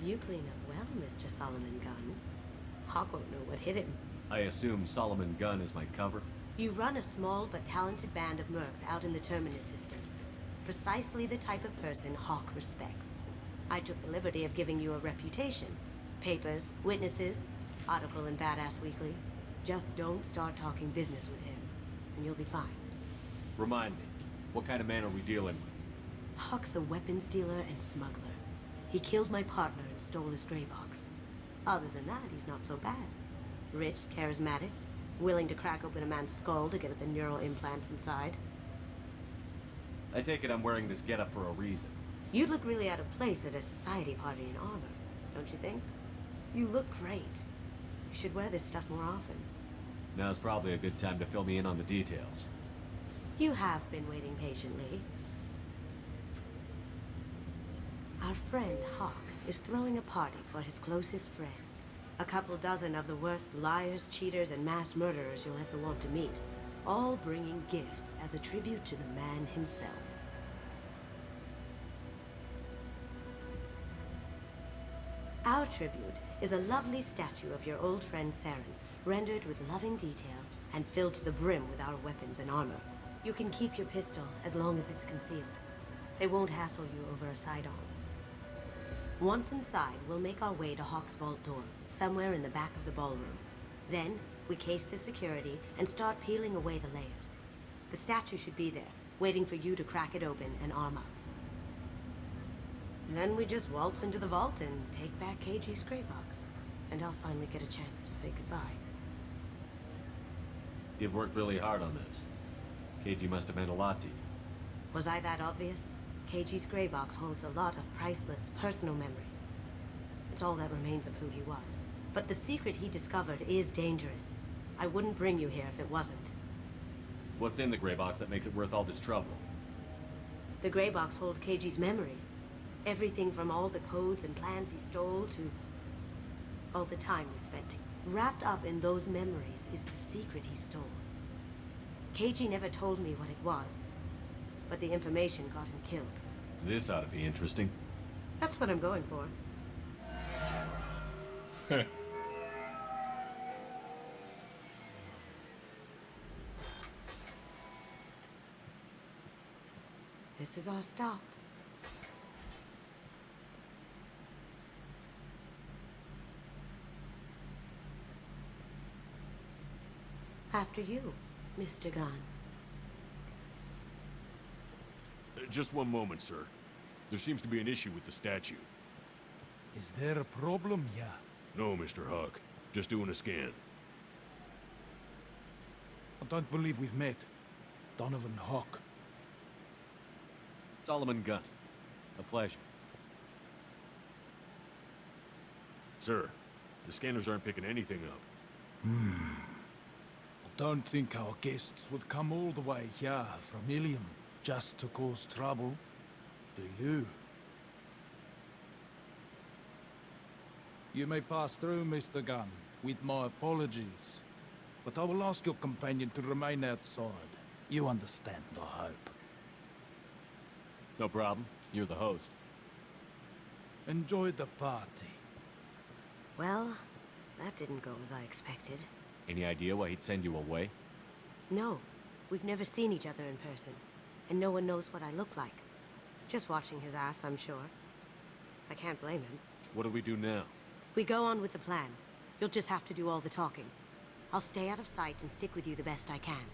You clean up well, Mr. Solomon Gunn. Hawk won't know what hit him. I assume Solomon Gunn is my cover? You run a small but talented band of mercs out in the Terminus systems. Precisely the type of person Hawk respects. I took the liberty of giving you a reputation. Papers, witnesses, article in Badass Weekly. Just don't start talking business with him, and you'll be fine. Remind me, what kind of man are we dealing with? Hawk's a weapons dealer and smuggler. He killed my partner and stole his gray box. Other than that, he's not so bad. Rich, charismatic, willing to crack open a man's skull to get at the neural implants inside. I take it I'm wearing this getup for a reason. You'd look really out of place at a society party in armor, don't you think? You look great. You should wear this stuff more often. Now's probably a good time to fill me in on the details. You have been waiting patiently. Our friend Hawk is throwing a party for his closest friends. A couple dozen of the worst liars, cheaters, and mass murderers you'll ever want to meet. All bringing gifts as a tribute to the man himself. Our tribute is a lovely statue of your old friend Saren, rendered with loving detail and filled to the brim with our weapons and armor. You can keep your pistol as long as it's concealed. They won't hassle you over a sidearm. Once inside, we'll make our way to Hawk's vault door, somewhere in the back of the ballroom. Then, we case the security and start peeling away the layers. The statue should be there, waiting for you to crack it open and arm up. Then we just waltz into the vault and take back KG's gray box. And I'll finally get a chance to say goodbye. You've worked really hard on this. KG must have meant a lot to you. Was I that obvious? KG's gray box holds a lot of priceless personal memories. It's all that remains of who he was. But the secret he discovered is dangerous. I wouldn't bring you here if it wasn't. What's in the gray box that makes it worth all this trouble? The gray box holds KG's memories. Everything from all the codes and plans he stole to all the time we spent. Wrapped up in those memories is the secret he stole. KG never told me what it was, but the information got him killed. This ought to be interesting. That's what I'm going for. This is our stop. After you, Mr. Gunn. Just one moment, sir. There seems to be an issue with the statue. Is there a problem, yeah? No, Mr. Hawk. Just doing a scan. I don't believe we've met. Donovan Hawk. Solomon Gunn. A pleasure. Sir, the scanners aren't picking anything up. I don't think our guests would come all the way here from Ilium just to cause trouble. Do you? You may pass through, Mr. Gunn, with my apologies. But I will ask your companion to remain outside. You understand, I hope. No problem. You're the host. Enjoy the party. Well, that didn't go as I expected. Any idea why he'd send you away? No, we've never seen each other in person, and no one knows what I look like. Just watching his ass, I'm sure. I can't blame him. What do we do now? We go on with the plan. You'll just have to do all the talking. I'll stay out of sight and stick with you the best I can.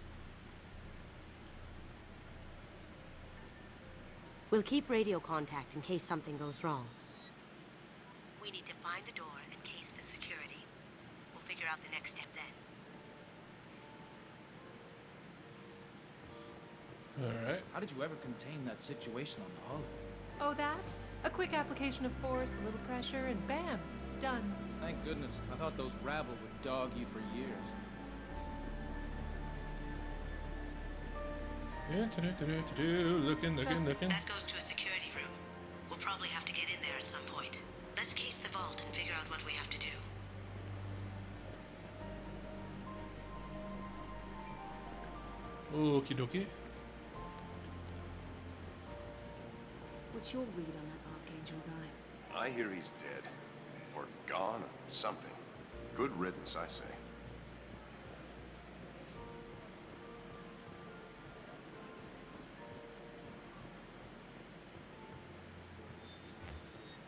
We'll keep radio contact in case something goes wrong. We need to find the door and case the security. We'll figure out the next step then. Alright. How did you ever contain that situation on the Olive? Oh, that? A quick application of force, a little pressure, and bam! Done. Thank goodness. I thought those rabble would dog you for years. Looking. That goes to a security room. We'll probably have to get in there at some point. Let's case the vault and figure out what we have to do. Okie dokie. What's your read on that Archangel guy? I hear he's dead. Or gone, or something. Good riddance, I say.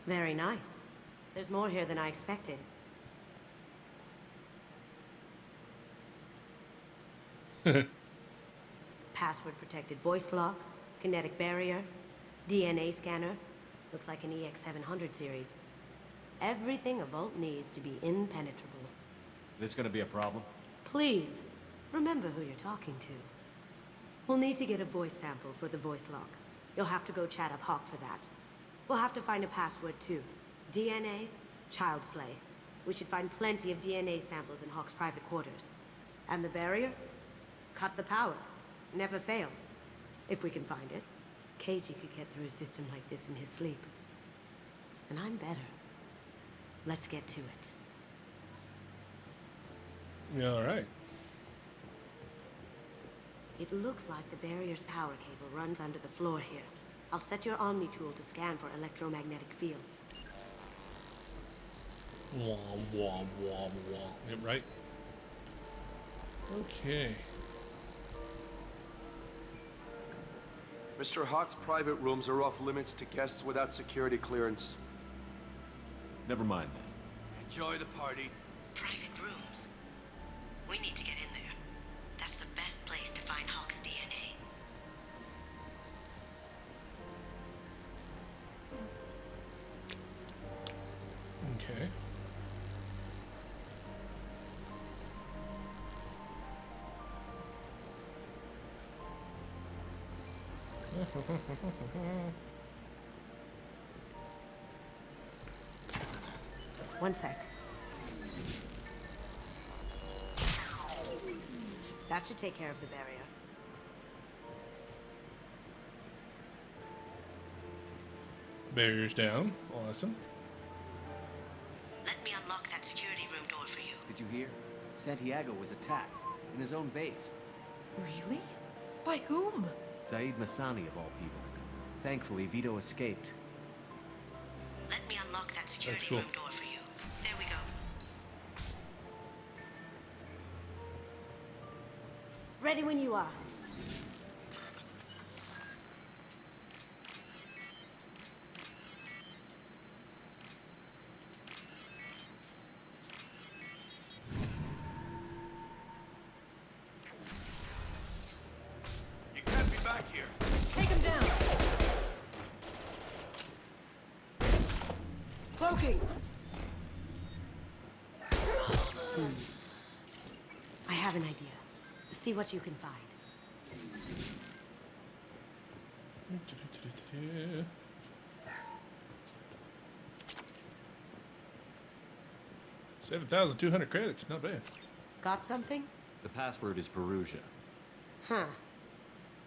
Very nice. There's more here than I expected. Password-protected voice lock, kinetic barrier, DNA scanner. Looks like an EX700 series. Everything a vault needs to be impenetrable. This gonna be a problem? Please, remember who you're talking to. We'll need to get a voice sample for the voice lock. You'll have to go chat up Hawk for that. We'll have to find a password too. DNA, child's play. We should find plenty of DNA samples in Hawk's private quarters. And the barrier? Cut the power. Never fails. If we can find it. KG could get through a system like this in his sleep. And I'm better. Let's get to it. Yeah, all right. It looks like the barrier's power cable runs under the floor here. I'll set your Omni tool to scan for electromagnetic fields. Wah, wah, wah, wah. Yep, right. Okay. Mr. Hawk's private rooms are off limits to guests without security clearance. Never mind that. Enjoy the party. Private rooms. We need to get in there. That's the best place to find Hawk's DNA. Okay. One sec. That should take care of the barrier. Barriers down. Awesome. Let me unlock that security room door for you. Did you hear? Santiago was attacked in his own base. Really? By whom? Zaid Masani of all people. Thankfully, Vito escaped. Let me unlock that security cool. room door for you. There we go. Ready when you are. You can't be back here. Take him down. Cloaking! I have an idea. See what you can find. 7,200 credits. Not bad. Got something? The password is Perugia. Huh.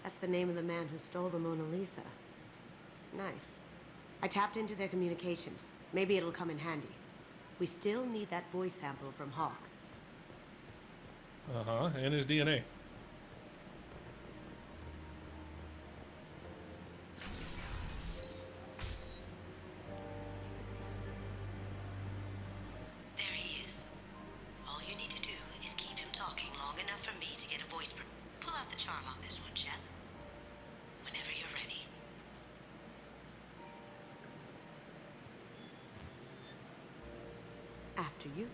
That's the name of the man who stole the Mona Lisa. Nice. I tapped into their communications. Maybe it'll come in handy. We still need that voice sample from Hawk. Uh-huh. And his DNA. There he is. All you need to do is keep him talking long enough for me to get a voice. Pull out the charm on this one, Shep. Whenever you're ready. After you.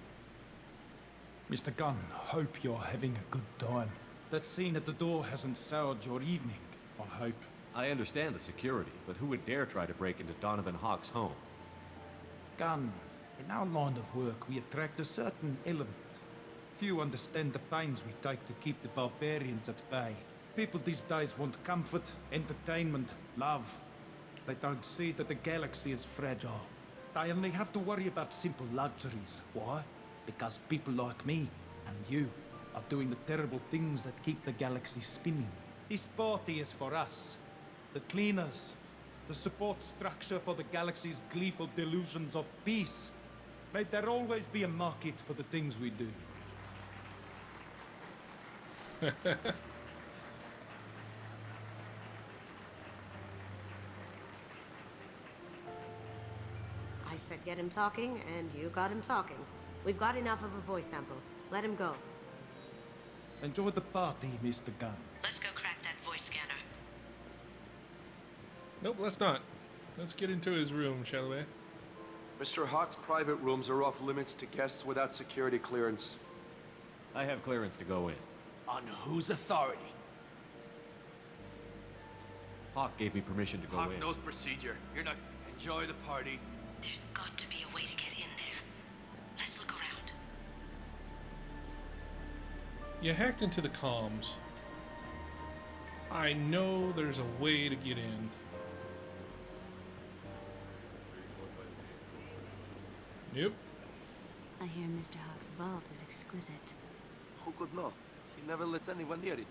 Mr. Gunn, hope you're having a good time. That scene at the door hasn't soured your evening, I hope. I understand the security, but who would dare try to break into Donovan Hawk's home? Gunn, in our line of work, we attract a certain element. Few understand the pains we take to keep the barbarians at bay. People these days want comfort, entertainment, love. They don't see that the galaxy is fragile. They only have to worry about simple luxuries. Why? Because people like me and you are doing the terrible things that keep the galaxy spinning. This party is for us, the cleaners, the support structure for the galaxy's gleeful delusions of peace. May there always be a market for the things we do. I said get him talking, and you got him talking. We've got enough of a voice sample. Let him go. Enjoy the party, Mr. Gunn. Let's go crack that voice scanner. Nope, let's not. Let's get into his room, shall we? Mr. Hawk's private rooms are off limits to guests without security clearance. I have clearance to go in. On whose authority? Hawk gave me permission to go Hawk in. knows procedure. You're not... Enjoy the party. There's got to be a way to get in there. Let's look around. You hacked into the comms. I know there's a way to get in. Nope. I hear Mr. Hawk's vault is exquisite. Who could know? He never lets anyone near it.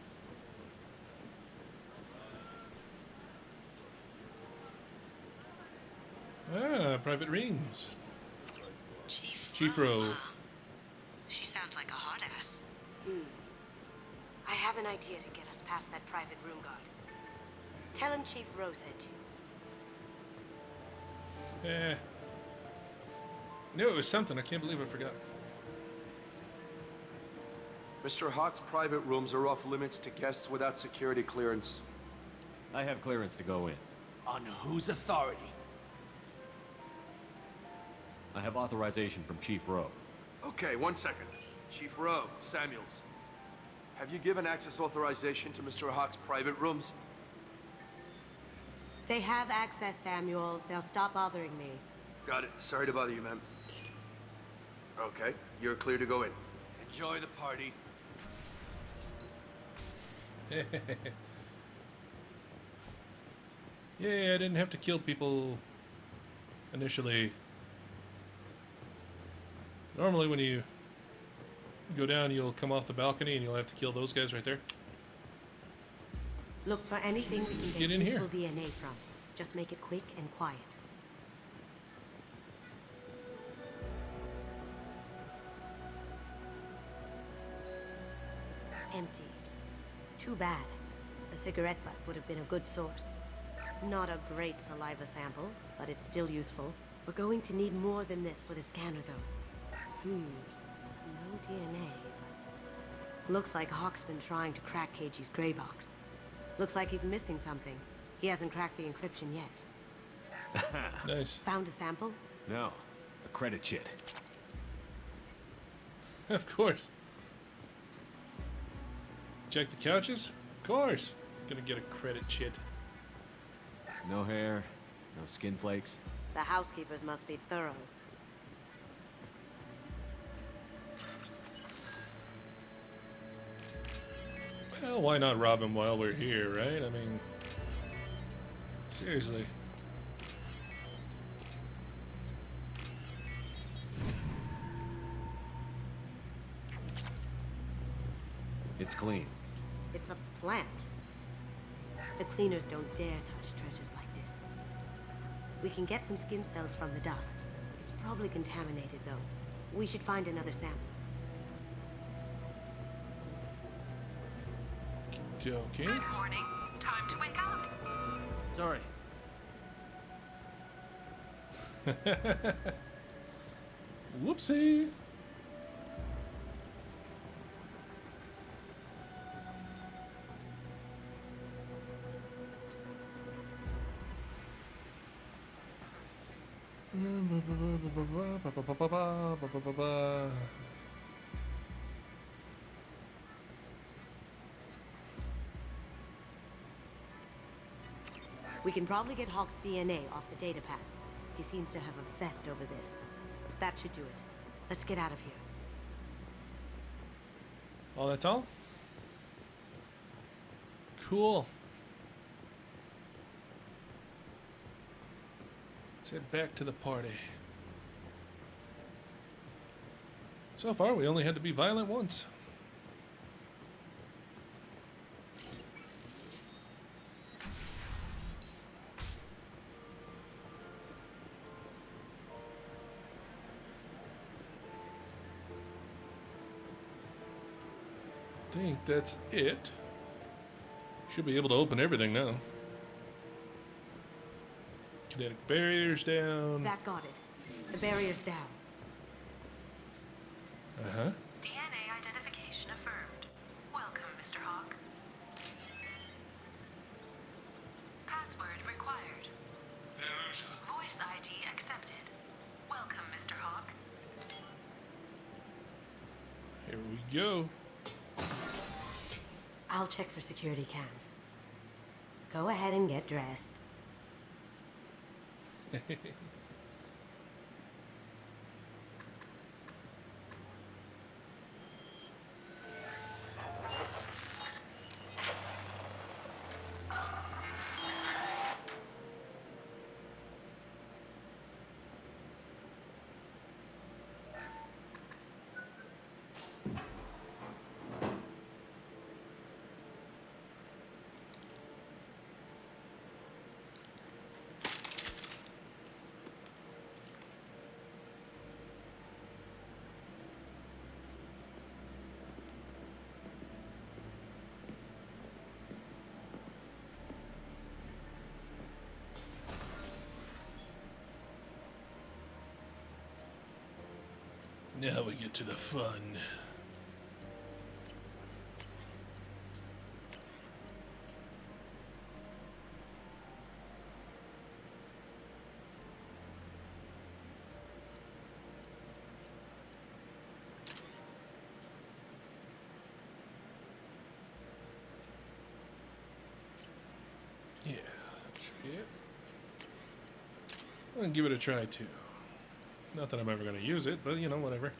Ah, private rings. Chief Rowe. huh? She sounds like a hard ass. I have an idea to get us past that private room guard. Tell him Chief Rowe sent you. Knew it was something. I can't believe I forgot. Mr. Hawk's private rooms are off limits to guests without security clearance. I have clearance to go in. On whose authority? I have authorization from Chief Rowe. Okay, 1 second. Chief Rowe, Samuels. Have you given access authorization to Mr. Hawk's private rooms? They have access, Samuels. They'll stop bothering me. Got it. Sorry to bother you, ma'am. Okay, you're clear to go in. Enjoy the party. Yeah, I didn't have to kill people initially. Normally when you go down, you'll come off the balcony and you'll have to kill those guys right there. Look for anything we can Get get in here. useful DNA from. Just make it quick and quiet. Empty. Too bad. A cigarette butt would have been a good source. Not a great saliva sample, but it's still useful. We're going to need more than this for the scanner, though. No DNA. Looks like Hawk's been trying to crack KG's gray box. Looks like he's missing something. He hasn't cracked the encryption yet. Nice. Found a sample? No, a credit chit. Of course. Check the couches? Of course. Gonna get a credit chit. No hair, no skin flakes. The housekeepers must be thorough. Well, why not rob him while we're here, right? I mean, seriously. It's clean. It's a plant. The cleaners don't dare touch treasures like this. We can get some skin cells from the dust. It's probably contaminated, though. We should find another sample. Okay. Good morning. Time to wake up. Sorry. Whoopsie. We can probably get Hawk's DNA off the data pad. He seems to have obsessed over this. That should do it. Let's get out of here. Oh, that's all? Cool. Let's head back to the party. So far, we only had to be violent once. I think that's it. Should be able to open everything now. Kinetic barriers down. That got it. The barrier's down. Uh-huh. DNA identification affirmed. Welcome, Mr. Hawk. Password required. Voice ID accepted. Welcome, Mr. Hawk. Here we go. I'll check for security cams. Go ahead and get dressed. Now we get to the fun. Yeah, that should be it. I'll give it a try too. Not that I'm ever going to use it, but you know, whatever.